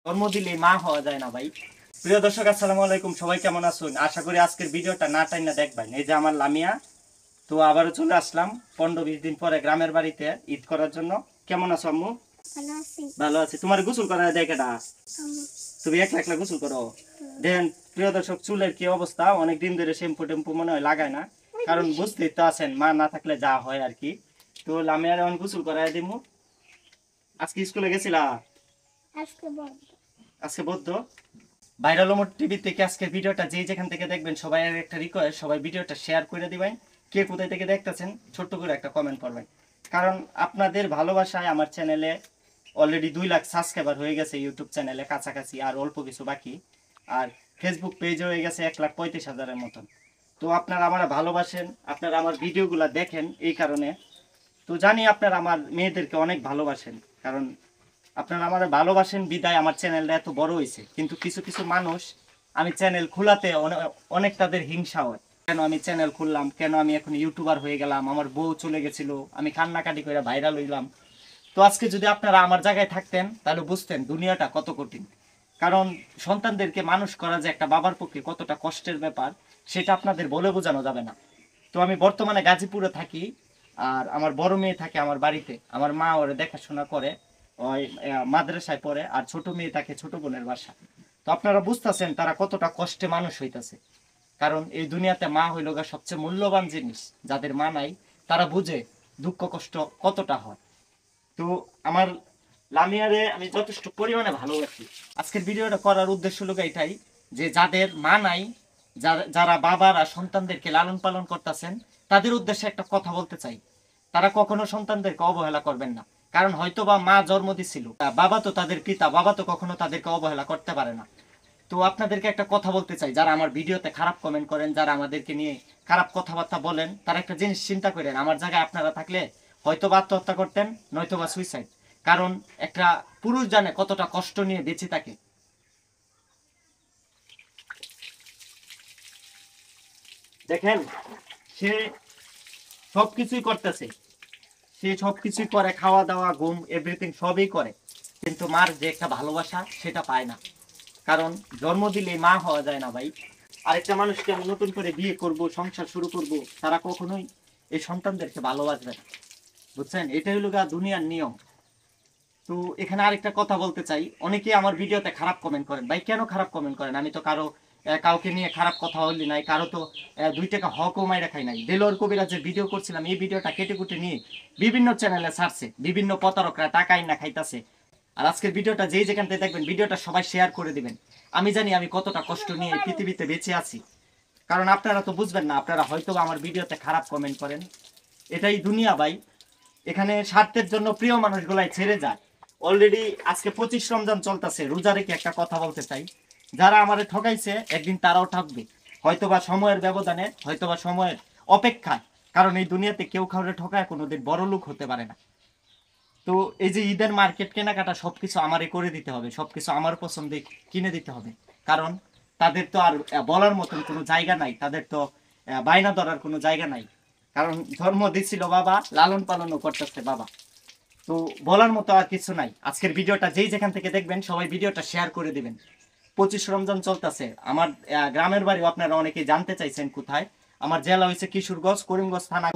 জন্ম দিলে মা হওয়া যায় না ভাই। প্রিয় দর্শক আসসালামু আলাইকুম, সবাই কেমন আছেন? আশা করি আজকের ভিডিওটা না টাইনা দেখবেন। এই যে আমার লামিয়া, তো আবারও চলে আসলাম 15-20 দিন পরে গ্রামের বাড়িতে ঈদ করার জন্য। কেমন আছো আম্মু? ভালো আছি। ভালো আছি। তোমার গোসল করা দেয় কেডা? আম্মু। তুমি একলা একলা গোসল করো? দেখেন প্রিয় দর্শক, চুলের কি অবস্থা, অনেক দিন ধরে শ্যাম্পু টেম্পু মনে হয় লাগায় না, কারণ বুঝতেই তো আছেন মা না থাকলে যা হয় আর কি। তো লামিয়ার এখন গোসল করাই দিমু। আজকে স্কুলে গেছিলা? আজকে বন্ধ। আজকে বদ্ধ। ভাইরাল ওমর টিভি থেকে আজকের ভিডিওটা যে যেখান থেকে দেখবেন, সবাই একটা রিকোয়েস্ট, সবাই ভিডিওটা শেয়ার করে দিবেন। কে কোথায় থেকে দেখতেছেন ছোট্ট করে একটা কমেন্ট করবেন, কারণ আপনাদের ভালোবাসায় আমার চ্যানেলে অলরেডি 2 লাখ সাবস্ক্রাইবার হয়ে গেছে, ইউটিউব চ্যানেলে কাছাকাছি আর অল্প কিছু বাকি। আর ফেসবুক পেজে হয়ে গেছে 1,35,000-এর মতন। তো আপনারা আমার ভালোবাসেন, আপনারা আমার ভিডিওগুলো দেখেন এই কারণে। তো জানি আপনারা আমার মেয়েদেরকে অনেক ভালোবাসেন, কারণ আপনারা আমার ভালোবাসেন বিদায় আমার চ্যানেলটা এত বড় হয়েছে। কিন্তু কিছু কিছু মানুষ, আমি চ্যানেল খোলাতে অনেক তাদের হিংসা হয়, কেন আমি চ্যানেল খুললাম, কেন আমি এখন ইউটিউবার হয়ে গেলাম, আমার বউ চলে গেছিল, আমি কান্নাকাটি করে ভাইরাল হইলাম। তো আজকে যদি আপনারা আমার জায়গায় থাকতেন তাহলে বুঝতেন দুনিয়াটা কত কঠিন। কারণ সন্তানদেরকে মানুষ করা যে একটা বাবার পক্ষে কতটা কষ্টের ব্যাপার, সেটা আপনাদের বলে বোঝানো যাবে না। তো আমি বর্তমানে গাজীপুরে থাকি, আর আমার বড় মেয়ে থাকে আমার বাড়িতে, আমার মা ওরে দেখাশোনা করে, ওই মাদ্রাসায় পড়ে, আর ছোট মেয়ে থাকে ছোট বোনের বাসা। তো আপনারা বুঝতেছেন তারা কতটা কষ্টে মানুষ হইতাছে। কারণ এই দুনিয়াতে মা হইল গা সবচেয়ে মূল্যবান জিনিস। যাদের মা নাই তারা বুঝে দুঃখ কষ্ট কতটা হয়। তো আমার লামিয়ারে আমি যথেষ্ট পরিমাণে ভালোবাসি। আজকের ভিডিওটা করার উদ্দেশ্য হলো এটাই, যে যাদের মা নাই, যারা বাবারা সন্তানদেরকে লালন পালন করতেছেন, তাদের উদ্দেশ্যে একটা কথা বলতে চাই। তারা কখনো সন্তানদেরকে অবহেলা করবেন না। কারণ হয়তো বা মা জন্ম দিছিল, বাবা তো তাদের পিতা, বাবা তো কখনো তাদেরকে অবহেলা করতে পারে না। তো আপনাদেরকে একটা কথা বলতে চাই, যারা আমার ভিডিওতে খারাপ কমেন্ট করেন, যারা আমাদেরকে নিয়ে খারাপ কথাবার্তা বলেন, তারা একটা জিনিস চিন্তা করেন, আমার জায়গায় আপনারা থাকলে হয়তো বা আত্মহত্যা করতেন, নয়তো বা সুইসাইড। কারণ একটা পুরুষ জানে কতটা কষ্ট নিয়ে বেঁচে থাকে। দেখেন, সে সবকিছুই করতেছে, সে সবকিছুই করে, খাওয়া দাওয়া ঘুম এভরিথিং সবই করে, কিন্তু মার যে একটা ভালোবাসা সেটা পায় না। কারণ জন্ম দিলে মা হওয়া যায় না ভাই। আরেকটা মানুষকে আমি নতুন করে বিয়ে করব, সংসার শুরু করব, তারা কখনোই এই সন্তানদেরকে ভালোবাসবে না। বুঝছেন, এটাই হলো গা দুনিয়ার নিয়ম। তো এখানে আরেকটা কথা বলতে চাই, অনেকে আমার ভিডিওতে খারাপ কমেন্ট করেন। ভাই কেন খারাপ কমেন্ট করেন? আমি তো কাউকে নিয়ে খারাপ কথা বলি নাই, কারো তো 2 টাকা হকও মাইরা খাই নাই। দেলোয়ার কবিরা যে ভিডিও করছিলাম, এই ভিডিওটা কেটে কুটে নিয়ে বিভিন্ন চ্যানেলে ছাড়ছে, বিভিন্ন প্রতারকরা টাকা না খাইতাছে। আর আজকের ভিডিওটা যেই যেখান থেকে দেখবেন, ভিডিওটা সবাই শেয়ার করে দিবেন। আমি জানি আমি কতটা কষ্ট নিয়ে এই পৃথিবীতে বেঁচে আছি। কারণ আপনারা তো বুঝবেন না, আপনারা হয়তো আমার ভিডিওতে খারাপ কমেন্ট করেন। এটাই দুনিয়া ভাই। এখানে স্বার্থের জন্য প্রিয় মানুষগুলাই ছেড়ে যায়। অলরেডি আজকে 25 রমজান চলতেছে, রোজা রেখে একটা কথা বলতে চাই, যারা আমারে ঠকাইছে একদিন তারাও ঠকবে, হয়তোবা সময়ের ব্যবধানে, হয়তোবা সময়ের অপেক্ষায়। কারণ এই দুনিয়াতে কেউ কাউরে ঠকায় কোনোদিন বড় লোক হতে পারে না। তো এই যে ঈদের মার্কেট কেনাকাটা সবকিছু আমারে করে দিতে হবে, সবকিছু আমার পছন্দে কিনে দিতে হবে। কারণ তাদের তো আর বলার মতন কোনো জায়গা নাই, তাদের তো বায়না ধরার কোনো জায়গা নাই। কারণ জন্ম দিছিল বাবা, লালন পালনও করতেছে বাবা। তো বলার মতো আর কিছু নাই। আজকের ভিডিওটা যেই যেখান থেকে দেখবেন সবাই ভিডিওটা শেয়ার করে দিবেন। 25 রমজান চলতেছে, আমার গ্রামের বাড়িও আপনারা অনেকে জানতে চাইছেন কোথায়। আমার জেলা হয়েছে কিশোরগঞ্জ, করিমগঞ্জ থানা।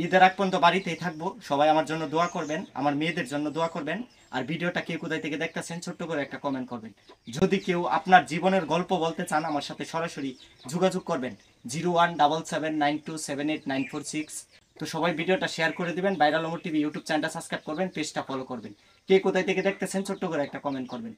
ঈদের আগ পর্যন্ত বাড়িতেই থাকবো। সবাই আমার জন্য দোয়া করবেন, আমার মেয়েদের জন্য দোয়া করবেন। আর ভিডিওটা কে কোথায় থেকে দেখতেছেন ছোট্ট করে একটা কমেন্ট করবেন। যদি কেউ আপনার জীবনের গল্প বলতে চান, আমার সাথে সরাসরি যোগাযোগ করবেন 017792789446। তো সবাই ভিডিওটা শেয়ার করে দিবেন, ভাইরাল ওমর টিভি ইউটিউব চ্যানেলটা সাবস্ক্রাইব করবেন, পেজটা ফলো করবেন। কে কোথায় থেকে দেখতেছেন ছোট্ট করে একটা কমেন্ট করবেন।